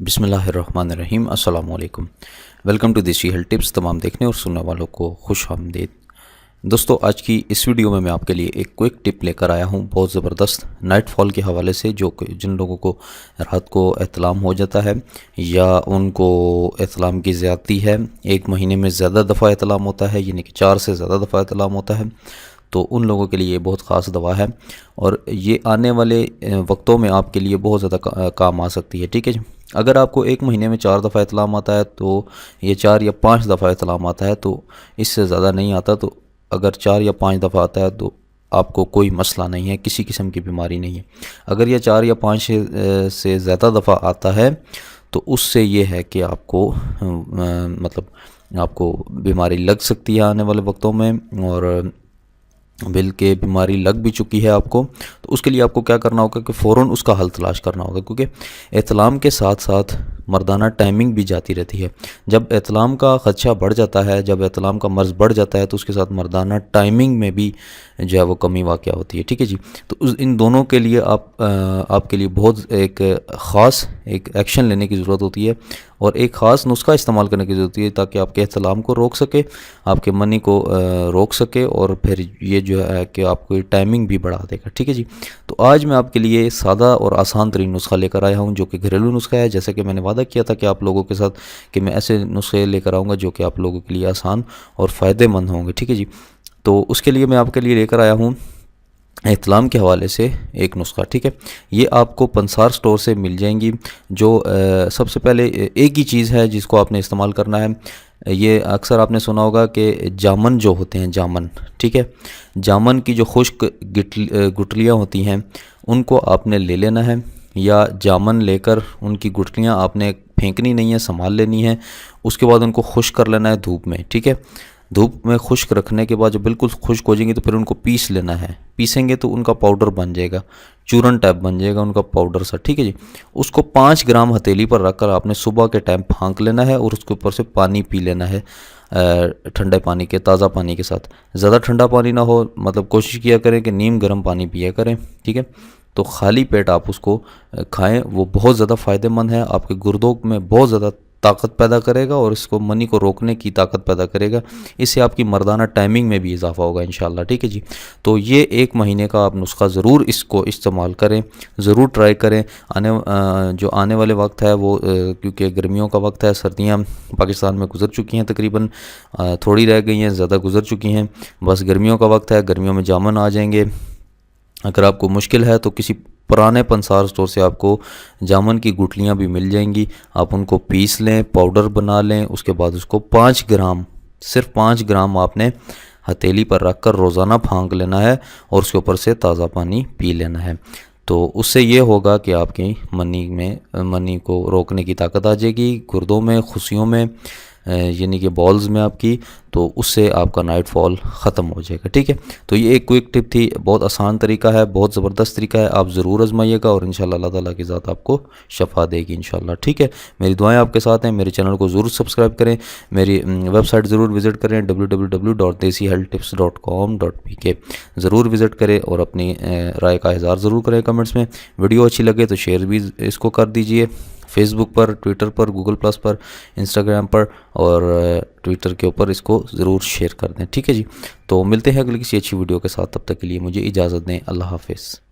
बिस्मिल्लाहिर्रहमानिर्रहीम। अस्सलाम वालेकुम। वेलकम टू देसी हेल्थ टिप्स। तमाम देखने और सुनने वालों को खुश आमदीद। दोस्तों, आज की इस वीडियो में मैं आपके लिए एक क्विक टिप लेकर आया हूँ, बहुत ज़बरदस्त नाइट फॉल के हवाले से। जिन लोगों को रात को एहतलाम हो जाता है या उनको एहतलाम की ज़्यादती है, एक महीने में ज़्यादा दफ़ा एहतलाम होता है, यानी कि 4 से ज़्यादा दफ़ा एहतलाम होता है, तो उन लोगों के लिए ये बहुत ख़ास दवा है और ये आने वाले वक्तों में आपके लिए बहुत ज़्यादा काम आ सकती है। ठीक है जी। अगर आपको एक महीने में 4 दफ़ा इतलाम आता है तो ये 4 या 5 दफ़ा इतलाम आता है, तो इससे ज़्यादा नहीं आता। तो अगर 4 या 5 दफ़ा आता है तो आपको कोई मसला नहीं है, किसी किस्म की बीमारी नहीं है। अगर यह 4 या 5 से ज़्यादा दफ़ा आता है तो उससे ये है कि आपको मतलब आपको बीमारी लग सकती है आने वाले वक्तों में, और बिल के बीमारी लग भी चुकी है आपको, तो उसके लिए आपको क्या करना होगा कि फ़ौरन उसका हल तलाश करना होगा, क्योंकि एहतलाम के साथ साथ मर्दाना टाइमिंग भी जाती रहती है। जब एहतलाम का ख़दशा बढ़ जाता है, जब एहतलाम का मर्ज़ बढ़ जाता है, तो उसके साथ मर्दाना टाइमिंग में भी जो है वो कमी वाक़या होती है। ठीक है जी। तो इन दोनों के लिए आपके लिए बहुत एक ख़ास एक एक्शन लेने की ज़रूरत होती है और एक ख़ास नुस्खा इस्तेमाल करने की ज़रूरत होती है, ताकि आपके एहतलाम को रोक सके, आपके मनी को रोक सके, और फिर ये जो है कि आपको टाइमिंग भी बढ़ा देगा। ठीक है जी। तो आज मैं आपके लिए सादा और आसान तरीन नुस्खा लेकर आया हूँ, जो कि घरेलू नुस्खा है। जैसे कि मैंने वादा किया था कि आप लोगों के साथ कि मैं ऐसे नुस्खे लेकर आऊँगा जो कि आप लोगों के लिए आसान और फ़ायदेमंद होंगे। ठीक है जी। तो उसके लिए मैं आपके लिए लेकर आया हूँ एहतलाम के हवाले से एक नुस्खा। ठीक है। ये आपको पंसार स्टोर से मिल जाएंगी। जो सबसे पहले एक ही चीज़ है जिसको आपने इस्तेमाल करना है। ये अक्सर आपने सुना होगा कि जामन जो होते हैं, जामन, ठीक है, जामन की जो खुश्क गुठलियाँ होती हैं उनको आपने ले लेना है, या जामन लेकर उनकी गुठलियाँ आपने फेंकनी नहीं है, संभाल लेनी है। उसके बाद उनको खुश्क कर लेना है धूप में। ठीक है। धूप में खुश्क रखने के बाद जब बिल्कुल खुश्क हो जाएंगी तो फिर उनको पीस लेना है। पीसेंगे तो उनका पाउडर बन जाएगा, चूरन टाइप बन जाएगा उनका पाउडर सा। ठीक है जी। उसको 5 ग्राम हथेली पर रखकर आपने सुबह के टाइम फांक लेना है और उसके ऊपर से पानी पी लेना है, ठंडे पानी के, ताज़ा पानी के साथ। ज़्यादा ठंडा पानी ना हो, मतलब कोशिश किया करें कि नीम गर्म पानी पिया करें। ठीक है। तो खाली पेट आप उसको खाएं, वो बहुत ज़्यादा फ़ायदेमंद है, आपके गुर्दों में बहुत ज़्यादा ताकत पैदा करेगा और इसको मनी को रोकने की ताकत पैदा करेगा। इससे आपकी मर्दाना टाइमिंग में भी इजाफा होगा इंशाल्लाह। ठीक है जी। तो ये एक महीने का आप नुस्खा ज़रूर इसको इस्तेमाल करें, ज़रूर ट्राई करें। जो आने वाले वक्त है वो क्योंकि गर्मियों का वक्त है, सर्दियाँ पाकिस्तान में गुजर चुकी हैं, तकरीबन थोड़ी रह गई हैं, ज़्यादा गुजर चुकी हैं। बस गर्मियों का वक्त है, गर्मियों में जामन आ जाएंगे। अगर आपको मुश्किल है तो किसी पुराने पंसार स्टोर से आपको जामुन की गुठलियाँ भी मिल जाएंगी। आप उनको पीस लें, पाउडर बना लें। उसके बाद उसको 5 ग्राम, सिर्फ 5 ग्राम आपने हथेली पर रख कर रोज़ाना फांक लेना है और उसके ऊपर से ताज़ा पानी पी लेना है। तो उससे ये होगा कि आपकी मनी को रोकने की ताकत आ जाएगी, गुर्दों में, खुशियों में, यानी कि बॉल्स में आपकी, तो उससे आपका नाइट फॉल ख़त्म हो जाएगा। ठीक है। तो ये एक क्विक टिप थी, बहुत आसान तरीका है, बहुत ज़बरदस्त तरीका है। आप ज़रूर आजमाइएगा और इंशाल्लाह अल्लाह ताला की ज़ात आपको शफा देगी इंशाल्लाह। ठीक है। मेरी दुआएं आपके साथ हैं। मेरे चैनल को ज़रूर सब्सक्राइब करें, मेरी वेबसाइट ज़रूर विज़िट करें www.desihealthtips.com.pk ज़रूर विज़िट करें और अपनी राय का इज़हार ज़रूर करें कमेंट्स में। वीडियो अच्छी लगे तो शेयर भी इसको कर दीजिए, फेसबुक पर, ट्विटर पर, गूगल प्लस पर, इंस्टाग्राम पर और ट्विटर के ऊपर इसको ज़रूर शेयर कर दें। ठीक है जी। तो मिलते हैं अगली किसी अच्छी वीडियो के साथ, तब तक के लिए मुझे इजाज़त दें। अल्लाह हाफ़िज़।